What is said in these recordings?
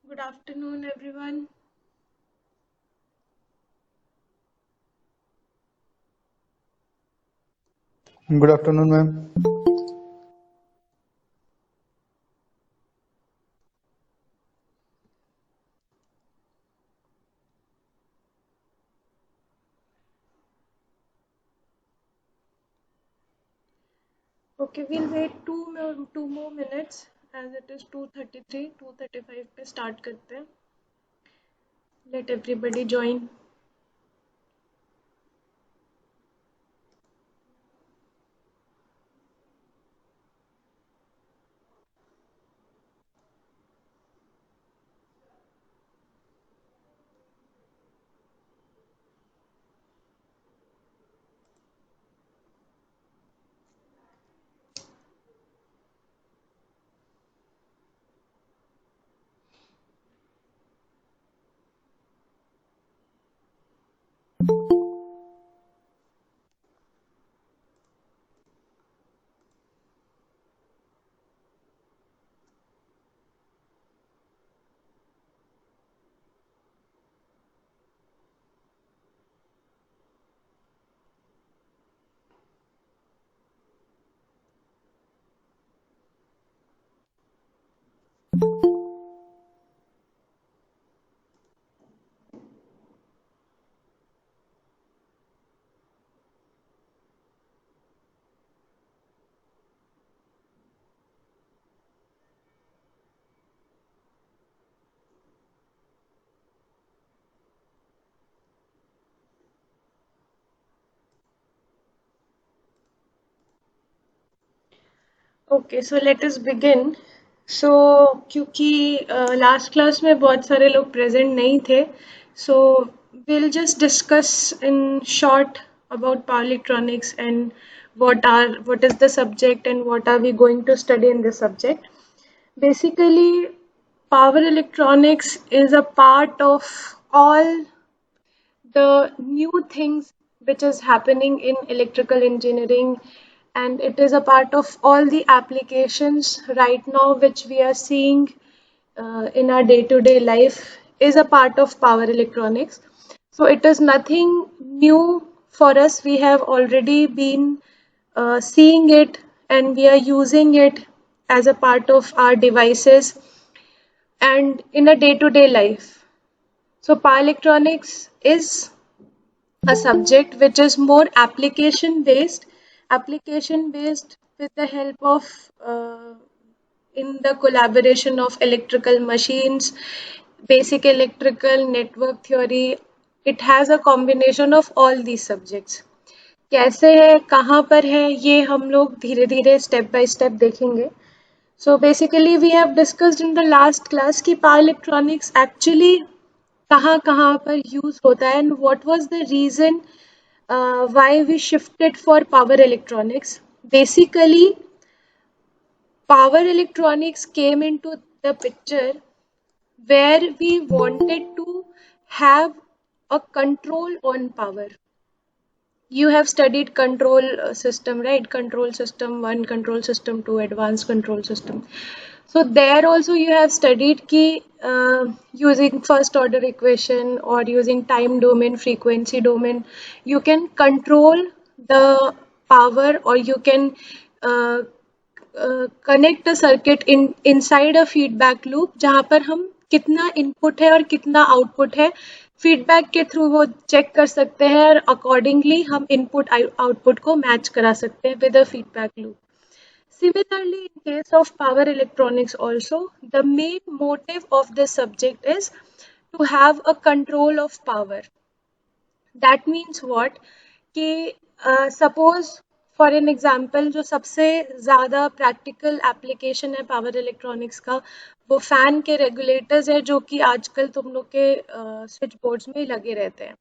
Good afternoon, everyone. Good afternoon, ma'am. Okay, we'll wait two more minutes as it is 2:33, 2:35 पे start करते हैं. Let everybody join. Okay, so let us begin. So क्योंकि last class में बहुत सारे लोग present नहीं थे, so we'll just discuss in short about power electronics and what is the subject and what are we going to study in this subject. Basically, power electronics is a part of all the new things which is happening in electrical engineering, and it is a part of all the applications right now which we are seeing in our day-to-day life is a part of power electronics. So it is nothing new for us. We have already been seeing it, and we are using it as a part of our devices and in a day-to-day life. So power electronics is a subject which is more application based with the help of in the collaboration of electrical machines, basic electrical network theory. It has a combination of all these subjects. कैसे है, कहाँ पर है, ये हम लोग धीरे धीरे स्टेप बाय स्टेप देखेंगे. So basically we have discussed in the last class कि power electronics actually कहाँ कहाँ पर use होता है, and what was the reason why we shifted for power electronics. Basically, power electronics came into the picture where we wanted to have a control on power. You have studied control system, right? Control system 1, control system 2, advanced control system. So there also you have studied ki using first order equation or using time domain, frequency domain, you can control the power, or you can uh, connect a circuit inside a feedback loop, जहाँ पर हम कितना input है और कितना output है feedback के through वो चेक कर सकते हैं, और अकॉर्डिंगली हम इनपुट आउटपुट को मैच करा सकते हैं with a feedback loop. Similarly, in case of power electronics also, the main motive of this subject is to have a control of power. That means what? कि suppose for an example जो सबसे ज़्यादा practical application है power electronics का, वो fan के regulators है जो कि आजकल तुम लोग के स्विच बोर्ड्स में लगे रहते हैं.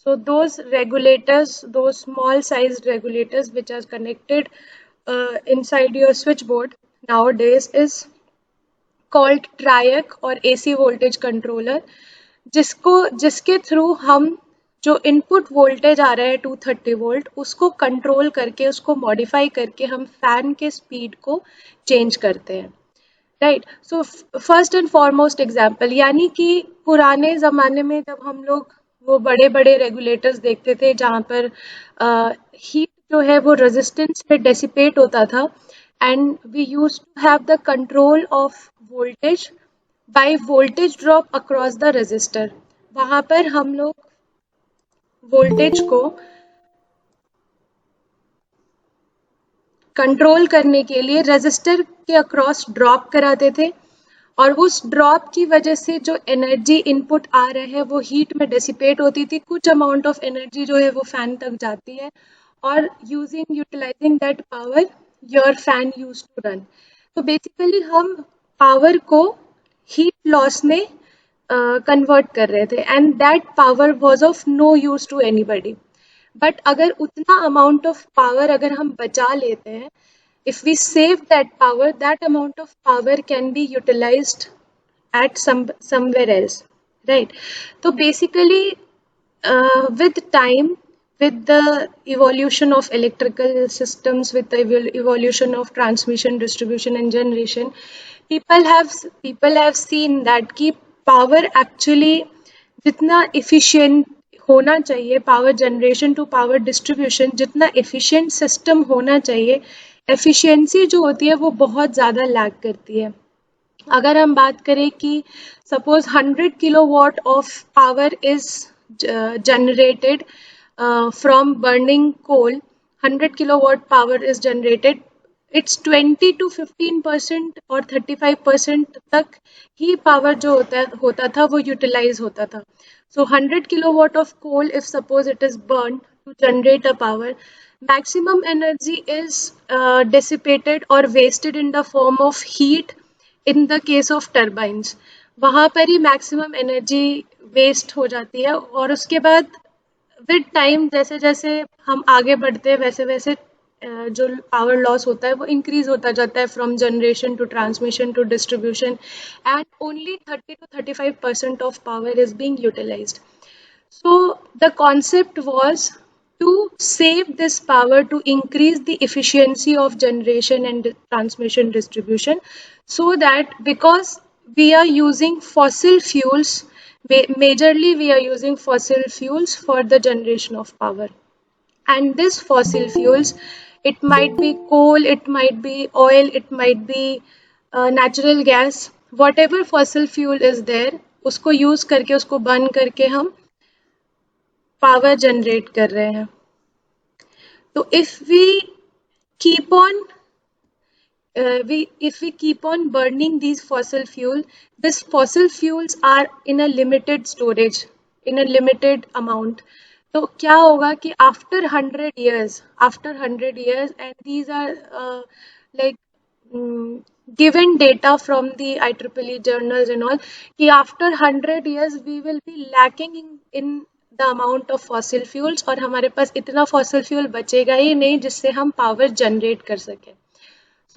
So those regulators, those small sized regulators which are connected inside your switchboard nowadays is called triac or AC voltage controller, जिसके थ्रू हम जो इनपुट वोल्टेज आ रहा है 230 वोल्ट, उसको कंट्रोल करके, उसको मॉडिफाई करके हम फैन के स्पीड को चेंज करते हैं. Right. So first and foremost example, यानी कि पुराने ज़माने में जब हम लोग वो बड़े बड़े रेगुलेटर्स देखते थे जहाँ पर हीट जो है वो रेजिस्टेंस पे डेसिपेट होता था, and we use to have the control of voltage by voltage drop across the resistor. वहाँ पर हम लोग वोल्टेज को कंट्रोल करने के लिए रेजिस्टर के अक्रॉस ड्रॉप कराते थे, और उस ड्रॉप की वजह से जो एनर्जी इनपुट आ रहा है वो हीट में डेसिपेट होती थी. कुछ अमाउंट ऑफ एनर्जी जो है वो फैन तक जाती है, और utilising that power your fan use to run. तो बेसिकली हम पावर को हीट लॉस में कन्वर्ट कर रहे थे, and that power was of no use to anybody. But अगर उतना अमाउंट ऑफ पावर अगर हम बचा लेते हैं, if we save that power, that amount of power can be utilized at somewhere else, right? So basically, with time, with the evolution of electrical systems, with the evolution of transmission, distribution, and generation, people have seen that कि power actually जितना efficient होना चाहिए, power generation to power distribution जितना efficient system होना चाहिए, efficiency जो होती है वो बहुत ज़्यादा लैग करती है. अगर हम बात करें कि suppose 100 kilowatt of power is generated from burning coal, 100 kilowatt power is generated, it's 20 to 15% और 35% तक ही पावर जो होता था वो यूटिलाइज होता था. So 100 kilowatt of coal, if suppose it is burned to generate a power, maximum energy is dissipated or wasted in the form of heat in the case of turbines. वहाँ पर ही maximum energy waste हो जाती है, और उसके बाद with time जैसे जैसे हम आगे बढ़ते हैं वैसे वैसे जो पावर लॉस होता है वो इंक्रीज होता जाता है from generation to transmission to distribution, and only 30 to 35% of power is being utilised. So the concept was to save this power to increase the efficiency of generation and transmission distribution, so that because we are using fossil fuels, majorly we are using fossil fuels for the generation of power. And this fossil fuels, it might be coal, it might be oil, it might be natural gas, whatever fossil fuel is there, उसको use करके उसको burn करके हम power generate कर रहे हैं. तो keep on if we keep on burning these fossil fuel, these fossil fuels are in a limited storage, in a limited amount. तो क्या होगा कि after 100 years and these are like given data from the IEEE journals and all, कि after 100 years we will be lacking in the amount of fossil fuels, और हमारे पास इतना fossil fuel बचेगा ही नहीं जिससे हम power generate कर सकें.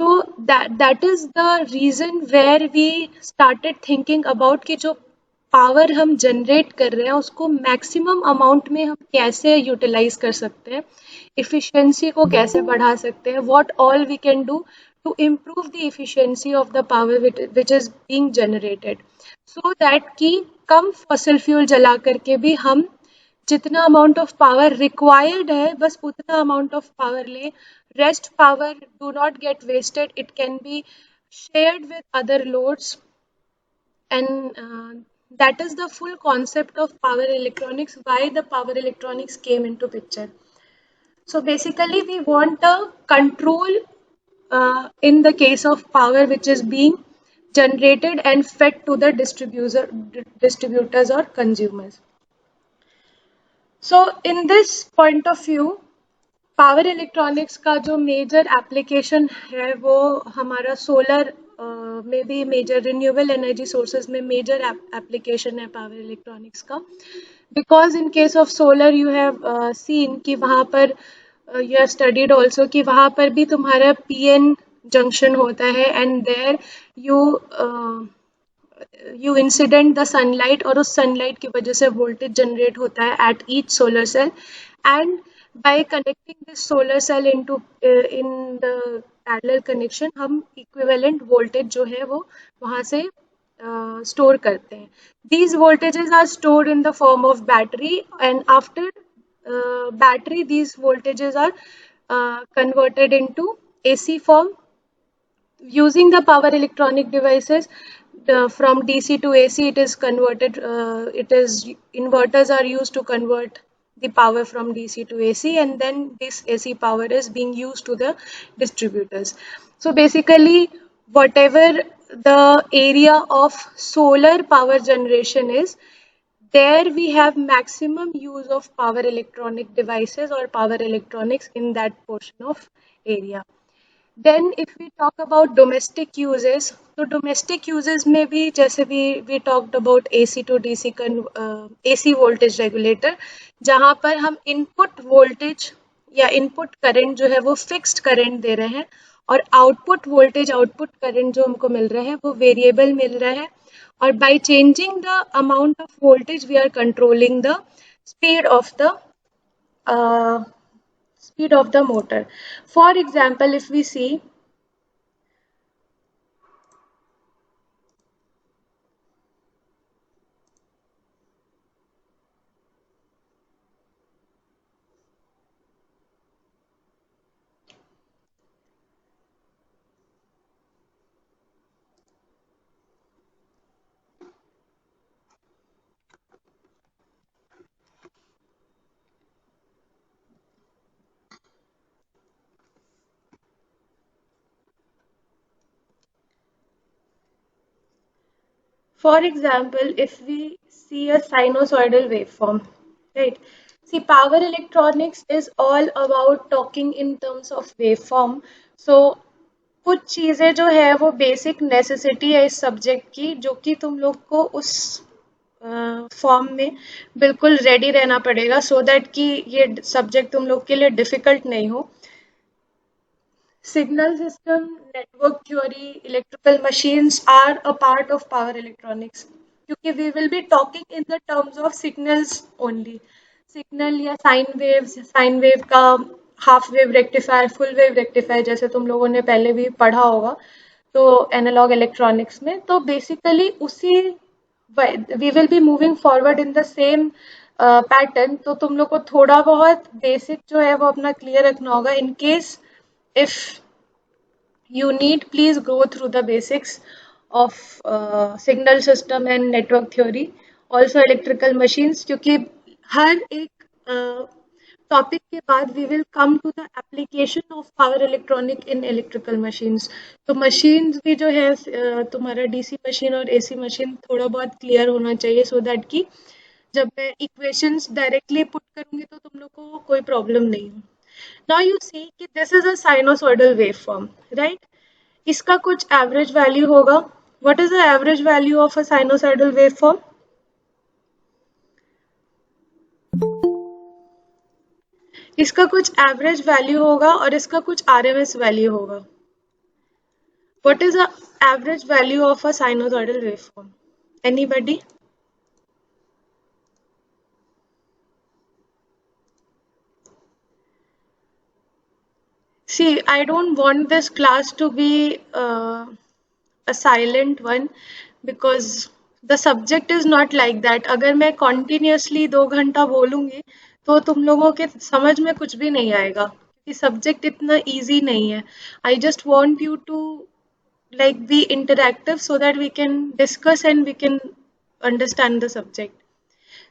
So that is the reason where we started thinking about कि जो पावर हम जनरेट कर रहे हैं उसको मैक्सिमम अमाउंट में हम कैसे यूटिलाइज कर सकते हैं, इफिशिएंसी को कैसे बढ़ा सकते हैं, what all we can do to improve the efficiency of the power which is being generated, so that कि कम फॉसिल फ्यूल जला करके भी हम जितना अमाउंट ऑफ पावर रिक्वायर्ड है बस उतना अमाउंट ऑफ पावर ले. Rest power do not get wasted, it can be shared with other loads, and that is the full concept of power electronics, why the power electronics came into picture. So basically we want a control in the case of power which is being generated and fed to the distributors or consumers. So in this point of view, power electronics का जो major application है वो हमारा solar में भी major renewable energy sources में major application है power electronics का. Because in case of solar you have seen कि वहाँ पर यू हैव स्टडीड ऑल्सो कि वहाँ पर भी तुम्हारा पीएन जंक्शन होता है and there you incident the sunlight, और उस सनलाइट की वजह से वोल्टेज जनरेट होता है at each solar cell, and by connecting this solar cell into in the parallel connection हम equivalent voltage जो है वो वहाँ से store करते हैं. These voltages are stored in the form of battery, and after battery these voltages are converted into AC form using the power electronic devices. From DC to AC it is converted, inverters are used to convert the power from DC to AC, and then this AC power is being used to the distributors. So basically whatever the area of solar power generation is, there we have maximum use of power electronic devices or power electronics in that portion of area. Then if we talk about domestic uses, तो domestic uses में भी जैसे we talked about AC to DC AC voltage regulator, जहाँ पर हम input voltage या input current जो है वो fixed current दे रहे हैं, और output voltage output current जो हमको मिल रहा है वो variable मिल रहा है, और by changing the amount of voltage we are controlling the speed of the motor. For example, if we see for example, if we see a sinusoidal waveform, right? See, power electronics is all about talking in terms of waveform. So, कुछ चीज़ें जो है वो basic necessity है इस subject की, जो कि तुम लोग को उस फॉर्म में बिल्कुल रेडी रहना पड़ेगा, सो दैट कि ये सब्जेक्ट तुम लोग के लिए डिफिकल्ट नहीं हो. Signal system, network theory, electrical machines are a part of power electronics. क्योंकि we will be talking in the terms of signals only. Signal या साइन वेव का half wave rectifier, full wave rectifier, जैसे तुम लोगों ने पहले भी पढ़ा होगा तो एनालॉग इलेक्ट्रॉनिक्स में. तो बेसिकली उसी we will be moving forward in the same pattern. तो तुम लोग को थोड़ा बहुत बेसिक जो है वो अपना क्लियर रखना होगा. In case if you need, please go through the basics of signal system and network theory, also electrical machines, क्योंकि हर एक टॉपिक के बाद we will come to the application of power electronic in electrical machines. तो machines भी जो है तुम्हारा DC machine और एसी मशीन थोड़ा बहुत क्लियर होना चाहिए, so that कि जब मैं इक्वेशंस डायरेक्टली पुट करूंगी तो तुम लोग को कोई प्रॉब्लम नहीं हो. Now you see कि this is a sinusoidal waveform, right? इसका कुछ एवरेज वैल्यू होगा. What is the average value of a sinusoidal waveform? इसका कुछ एवरेज वैल्यू होगा और इसका कुछ RMS वैल्यू होगा. What is the average value of a sinusoidal waveform? Anybody? See, I don't want this class to be a silent one because the subject is not like that. अगर मैं continuously 2 घंटा बोलूँगी तो तुम लोगों के समझ में कुछ भी नहीं आएगा कि सब्जेक्ट इतना easy नहीं है. I just want you to like be interactive so that we can discuss and we can understand the subject.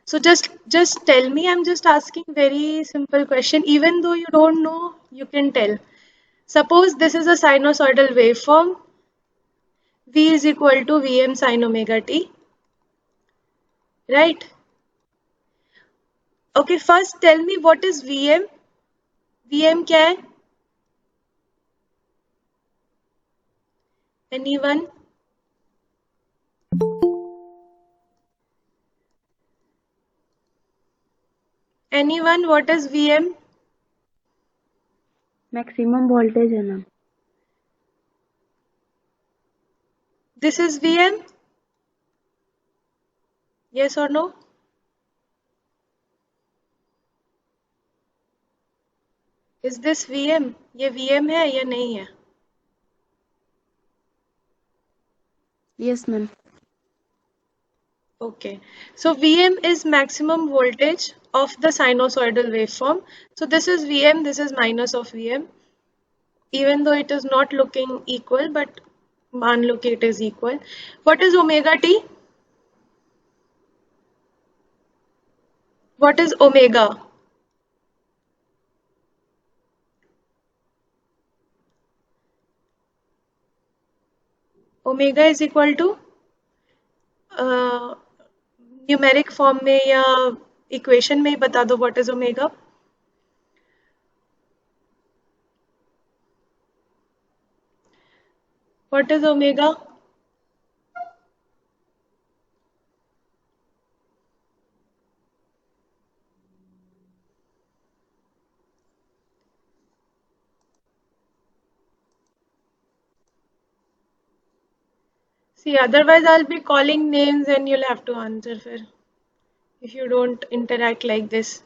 So just tell me. I'm just asking very simple question. Even though you don't know, you can tell. Suppose this is a sinusoidal waveform. V is equal to Vm sin omega t. Right? Okay, first tell me what is Vm? Vm क्या है? Anyone? Anyone, what is Vm? Maximum voltage है ma'am. This is Vm? Yes or no? Is this Vm? ये Vm है या नहीं है? Yes ma'am. Okay, so Vm is maximum voltage of the sinusoidal waveform. So this is Vm, this is minus of Vm. Even though it is not looking equal, but मान लो कि it is equal. What is omega t? What is omega? Omega is equal to numeric form में या equation में ही बता दो. What is omega? What is omega? See, otherwise I'll be calling names and you'll have to answer फिर if you don't interact like this.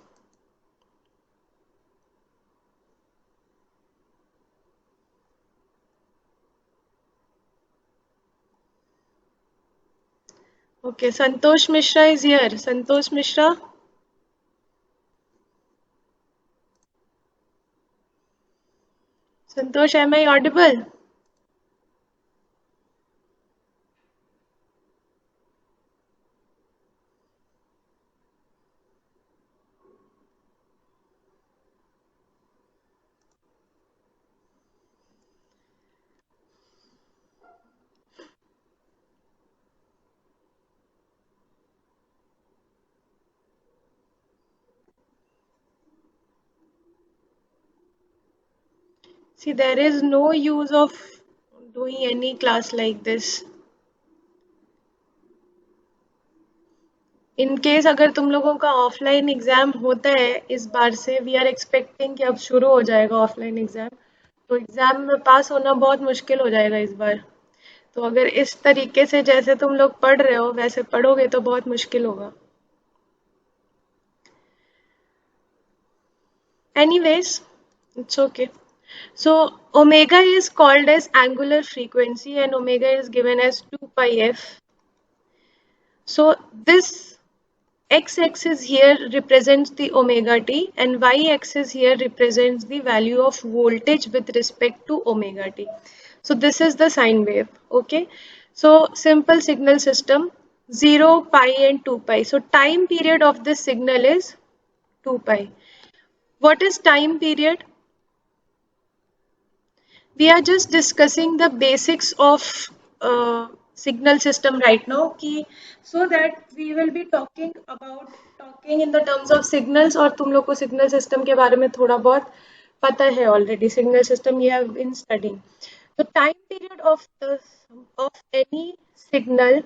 Okay, Santosh Mishra is here. Santosh Mishra. Santosh, am I audible? See, there is no use of doing any class like this. In case अगर तुम लोगों का offline exam होता है इस बार से, we are expecting कि अब शुरू हो जाएगा ऑफलाइन एग्जाम, तो एग्जाम में पास होना बहुत मुश्किल हो जाएगा इस बार. तो अगर इस तरीके से जैसे तुम लोग पढ़ रहे हो वैसे पढ़ोगे तो बहुत मुश्किल होगा। Anyways, it's okay. So omega is called as angular frequency and omega is given as 2 pi f. So this x-axis here represents the omega t and y-axis here represents the value of voltage with respect to omega t. So this is the sine wave, okay? So simple signal system, 0, pi and 2 pi. So time period of this signal is 2 pi. What is time period? We are just discussing the basics of signal system right now कि so that we will be talking in the terms of signals और तुम लोग को signal system के बारे में थोड़ा बहुत पता है already signal system you have been studying. The time period of any signal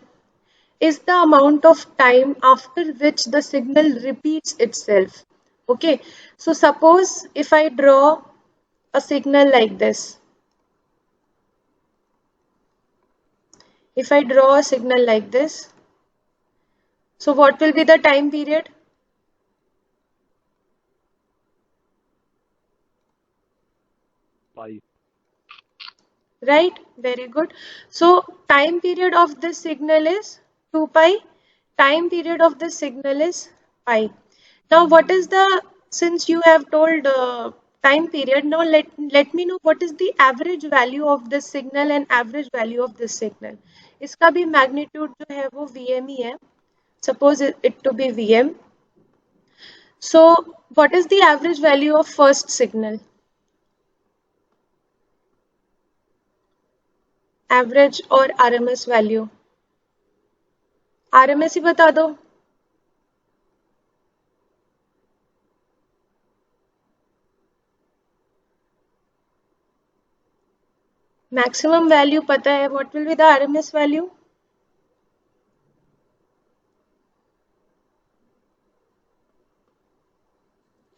is the amount of time after which the signal repeats itself. Okay, so suppose if I draw a signal like this. If I draw a signal like this, so what will be the time period? Pi. Right, very good. So time period of this signal is 2 pi. Time period of this signal is pi. Now what is the, since you have told time period, now let me know what is the average value of this signal and average value of this signal. इसका भी magnitude जो है वो Vm ही है. Suppose it to be Vm. So what is the average value of first signal? Average और RMS value? RMS ही बता दो. Maximum value पता है. What will be the RMS value?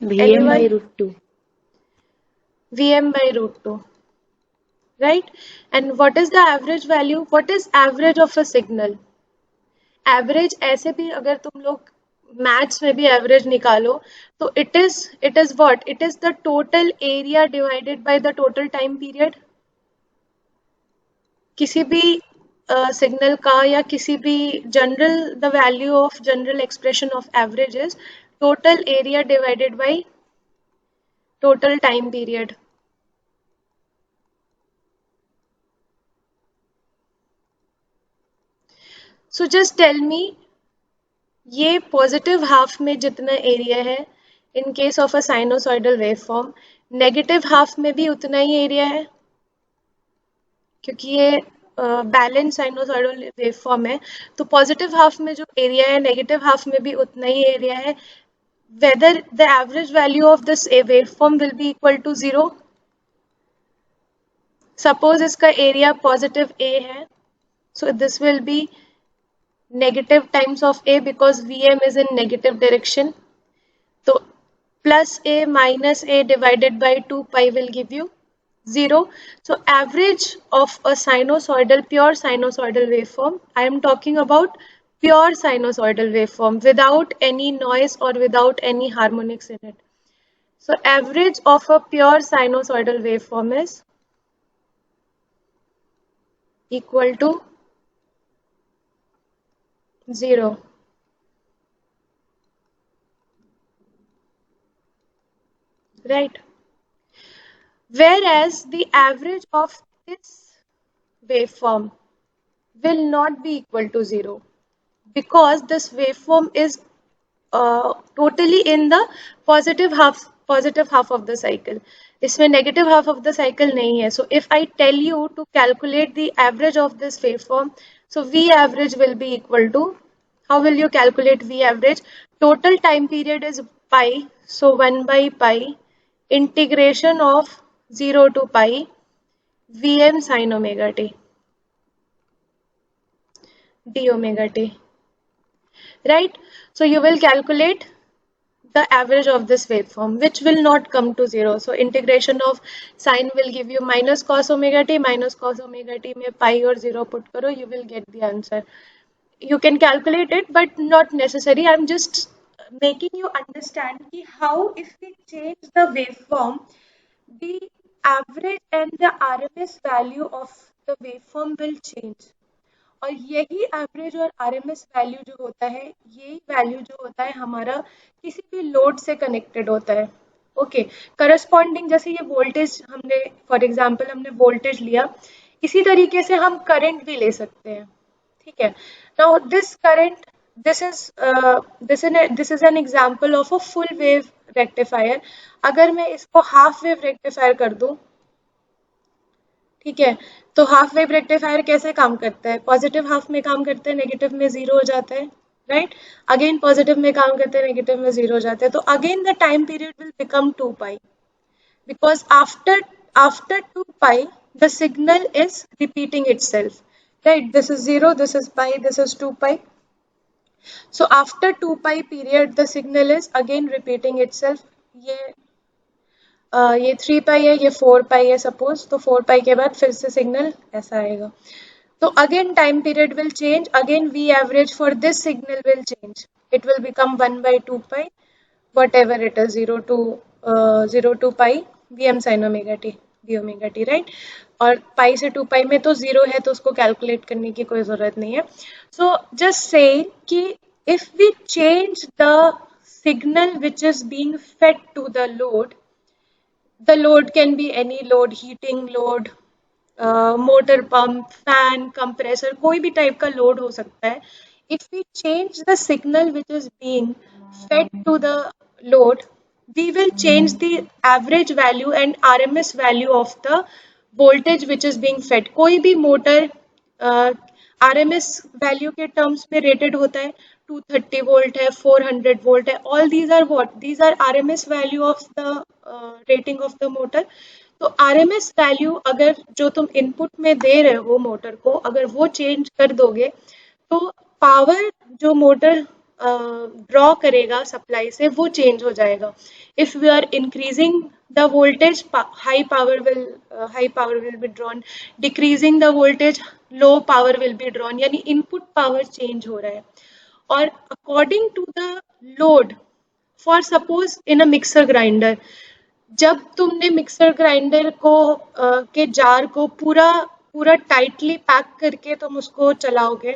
Vm by root 2. Vm by root 2. Right? And what is the average value? What is average of a signal? Average ऐसे भी अगर तुम लोग maths में भी एवरेज निकालो तो it is what? It is the total area divided by the total time period. किसी भी सिग्नल का या किसी भी general the value of general expression of average is total area divided by total time period. So just tell me, ये positive half में जितना area है in case of a sinusoidal waveform, negative half में भी उतना ही area है क्योंकि ये बैलेंस साइनोसॉइडल वेवफॉर्म है. तो पॉजिटिव हाफ में जो एरिया है नेगेटिव हाफ में भी उतना ही एरिया है. whether the average value of this waveform will be equal to 0. Suppose इसका एरिया पॉजिटिव a है, so this will be negative times of a because Vm is in negative direction. So plus a minus a divided by 2 pi will give you 0. So average of a sinusoidal, pure sinusoidal waveform, I am talking about pure sinusoidal waveform without any noise or without any harmonics in it. So average of a pure sinusoidal waveform is equal to 0. Right? Whereas the average of this waveform will not be equal to 0 because this waveform is totally in the positive half of the cycle. इसमें negative half of the cycle नहीं है. So if I tell you to calculate the average of this waveform, so V average will be equal to, how will you calculate V average? Total time period is pi, so 1 by pi integration of 0 to pi Vm sin omega t d omega t. Right? So you will calculate the average of this waveform, which will not come to 0. So integration of sine will give you minus cos omega t, minus cos omega t में pi और 0 put करो, you will get the answer. You can calculate it, but not necessary. I'm just making you understand कि how if we change the waveform, the average and the RMS value of the waveform will change. और यही average और RMS value जो होता है, यही value जो होता है हमारा किसी भी लोड से कनेक्टेड होता है. ओके, करस्पॉन्डिंग जैसे ये वोल्टेज हमने फॉर एग्जांपल हमने वोल्टेज लिया, इसी तरीके से हम करंट भी ले सकते हैं. ठीक है. Now this current, this is an example of a full wave rectifier. अगर मैं इसको हाफ वेव रेक्टिफायर कर दूं, ठीक है, तो हाफ वेव रेक्टिफायर कैसे काम करता है? पॉजिटिव हाफ में काम करते हैं, नेगेटिव में 0 हो जाता है, राइट. अगेन पॉजिटिव में काम करते हैं, नेगेटिव में 0 हो जाता है. तो again the time period will become 2 pi, because after 2 pi the signal is repeating itself, right. This is 0, this is pi, this is 2 pi. So after 2 pi period the signal is again repeating itself. ये 3 पाई है, ये 4 पाई है suppose, तो 4 पाई के बाद फिर से signal ऐसा आएगा. तो again time period will change, again we average for this signal will change, it will become 1/2 pi whatever it is, 0 to pi V M sine omega T V omega T, right. और pi से 2 पाई में तो 0 है, तो उसको calculate करने की कोई ज़रूरत नहीं है. सो जस्ट से कि if we change the signal which is being fed to the load, the load can be any load, heating load, motor pump, fan, compressor, कोई भी टाइप का लोड हो सकता है. If we change the signal which is being fed to the load, we will change the average value and RMS value of the voltage which is being fed. कोई भी motor RMS value के terms में rated होता है, 230 volt है, 400 volt है. All these are what? These are RMS value of the rating of the motor. तो RMS value अगर जो तुम इनपुट में दे रहे हो मोटर को, अगर वो चेंज कर दोगे तो पावर जो मोटर ड्रॉ करेगा सप्लाई से वो चेंज हो जाएगा. If we are increasing the voltage, high power will be drawn, decreasing the voltage, low power will be drawn. यानी input power change हो रहा है. और according to the load, for suppose in a mixer grinder, जब तुमने mixer grinder को के jar को पूरा टाइटली पैक करके तुम उसको चलाओगे,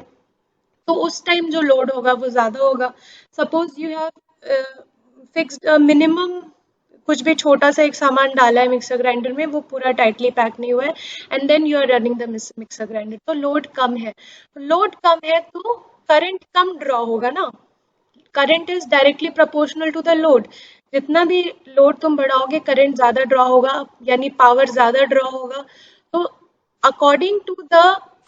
तो उस टाइम जो लोड होगा वो ज्यादा होगा. Suppose you have fixed minimum, कुछ भी छोटा सा एक सामान डाला है मिक्सर ग्राइंडर में, वो पूरा टाइटली पैक नहीं हुआ है, and then you are running the mixer grinder, तो लोड कम है. लोड कम है तो करंट कम ड्रॉ होगा ना. Current is directly proportional to the load. जितना भी लोड तुम बढ़ाओगे करंट ज्यादा ड्रॉ होगा, यानी पावर ज्यादा ड्रॉ होगा. तो according to the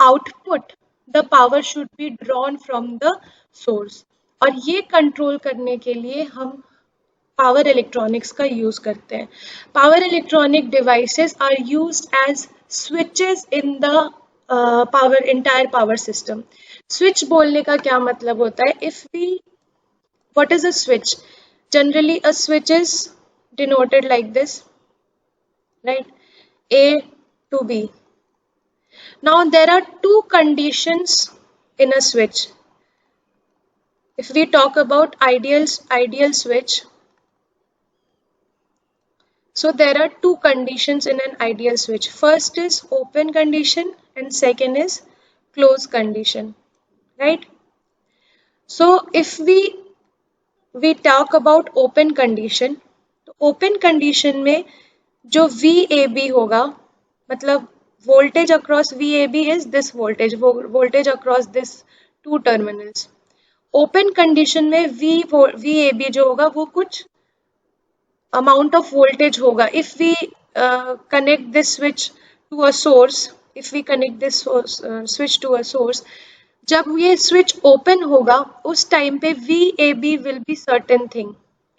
output the power should be drawn from the source. और ये कंट्रोल करने के लिए हम पावर इलेक्ट्रॉनिक्स का यूज करते हैं. Power electronic devices are used as switches in the power entire power system. Switch बोलने का क्या मतलब होता है? If we, what is a switch? Generally a switch is denoted like this, right? A to B. Now there are two conditions in a switch. If we talk about ideal switch, so there are two conditions in an ideal switch. First is open condition and second is closed condition, right? So if we talk about open condition, तो open condition में जो VAB होगा, मतलब voltage across VAB is this voltage across this two terminals. open condition में VAB जो होगा वो कुछ amount of voltage होगा. If we connect this switch to a source, if we connect this switch to a source, जब ये switch open होगा उस टाइम पे VAB will be certain thing.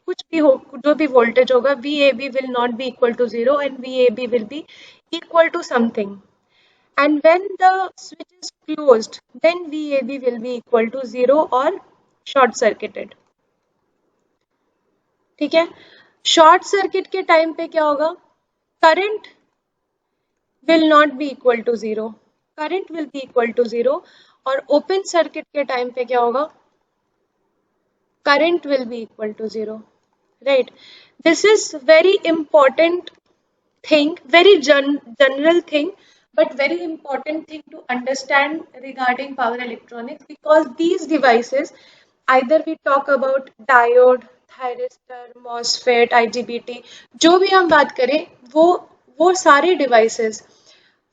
कुछ भी हो, जो भी वोल्टेज होगा, VAB will not be equal to 0 and VAB will be equal to something. And when the switch is closed then VAB will be equal to 0 और short circuited. ठीक है। Short circuit के टाइम पे क्या होगा, current will not be equal to zero, current will be equal to zero, और open circuit के time पे क्या होगा, current will be equal to zero, right? This is very important thing, very general thing, but very important thing to understand regarding power electronics, because these devices, either we talk about diode, thyristor, MOSFET, IGBT, जो भी हम बात करें, वो सारे devices,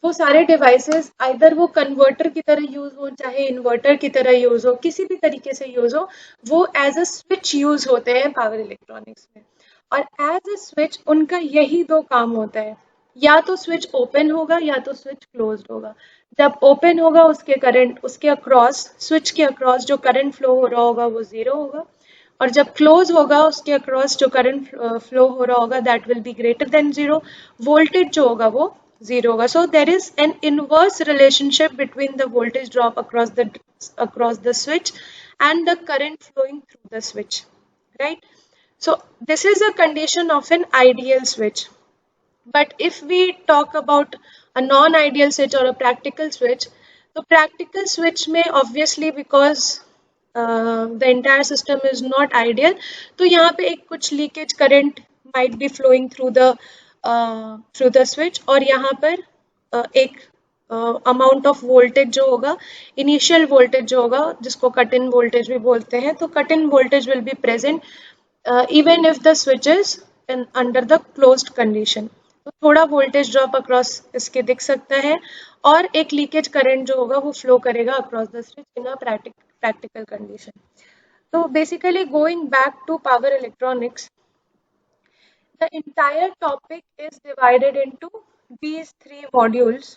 वो सारे devices either वो कन्वर्टर की तरह यूज हो, चाहे इन्वर्टर की तरह यूज हो, किसी भी तरीके से यूज हो, वो एज अ स्विच यूज होते हैं पावर इलेक्ट्रॉनिक्स में। और एज अ स्विच उनका यही दो काम होता है, या तो स्विच ओपन होगा या तो स्विच क्लोज्ड होगा। जब ओपन होगा उसके करंट, उसके अक्रॉस, स्विच के अक्रॉस जो करंट फ्लो हो रहा होगा वो जीरो होगा, और जब क्लोज होगा उसके अक्रॉस जो करंट फ्लो हो रहा होगा that will be greater than zero, voltage जो होगा वो जीरो होगा। So there is an inverse relationship between the voltage drop across the switch and the current flowing through the switch, right? So this is a condition of an ideal switch. But if we talk about a non-ideal switch or a practical switch, तो practical switch में obviously because the entire system is not ideal, तो यहाँ पे एक कुछ leakage current might be flowing through the switch, और यहाँ पर एक अमाउंट ऑफ वोल्टेज जो होगा, इनिशियल वोल्टेज जो होगा, जिसको कट इन वोल्टेज भी बोलते हैं, तो cut in voltage will be present even if the switch is under the closed condition. तो थोड़ा वोल्टेज ड्रॉप अक्रॉस इसके दिख सकता है, और एक लीकेज करंट जो होगा वो फ्लो करेगा across the switch in a practical condition. तो basically going back to power electronics, the entire topic is divided into these three modules.